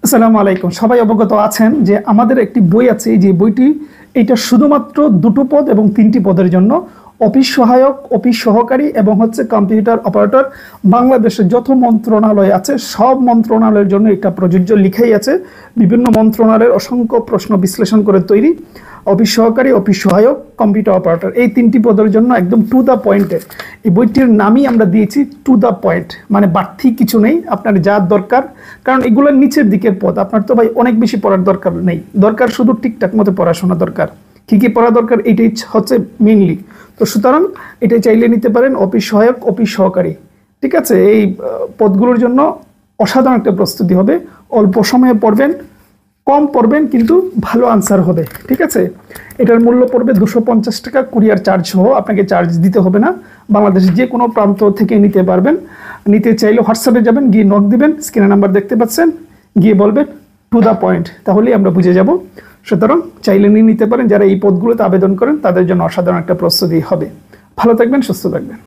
আসসালামু আলাইকুম। সবাই অবগত আছেন যে আমাদের একটি বই আছে, যে বইটি এটা শুধুমাত্র দুটো পদ এবং তিনটি পদের জন্য, অফিস সহায়ক, অফিস সহকারী এবং কম্পিউটার অপারেটর। বাংলাদেশের যত মন্ত্রণালয় আছে সব মন্ত্রণালয়ের জন্য এটা প্রযোজ্য, লিখাই আছে। বিভিন্ন মন্ত্রণালয়ের অসংখ্য প্রশ্ন বিশ্লেষণ করে তৈরি। অফিস সহকারী, অফিস সহায়ক, কম্পিউটার অপারেটর, এই তিনটি পদের জন্য একদম টু দ্য পয়েন্টে এই বইটির নামই আমরা দিয়েছি টু দ্য পয়েন্ট, মানে বাড়তি কিছু নেই, আপনার যা দরকার। কারণ এগুলোর নিচের দিকের পদ, আপনার তো ভাই অনেক বেশি পড়ার দরকার নেই, দরকার শুধু ঠিকঠাক মতো পড়াশোনা দরকার। কী কী পড়া দরকার এটাই হচ্ছে মেইনলি। তো সুতরাং এটাই চাইলে নিতে পারেন, অফিস সহায়ক, অফিস সহকারী। ঠিক আছে, এই পদগুলোর জন্য অসাধারণ একটা প্রস্তুতি হবে। অল্প সময়ে পড়বেন, কম পড়বেন, কিন্তু ভালো আনসার হবে। ঠিক আছে, এটার মূল্য পড়বে 250 টাকা, কুরিয়ার চার্জ সহ। আপনাকে চার্জ দিতে হবে না, বাংলাদেশের যে কোনো প্রান্ত থেকে নিতে পারবেন। নিতে চাইলে হোয়াটসঅ্যাপে যাবেন, গিয়ে নক দিবেন, স্ক্রিনে নাম্বার দেখতে পাচ্ছেন, গিয়ে বলবেন টু দ্য পয়েন্ট, তাহলেই আমরা বুঝে যাব। সুতরাং চাইলে নিয়ে নিতে পারেন। যারা এই পদগুলোতে আবেদন করেন তাদের জন্য অসাধারণ একটা প্রস্তুতি হবে। ভালো থাকবেন, সুস্থ থাকবেন।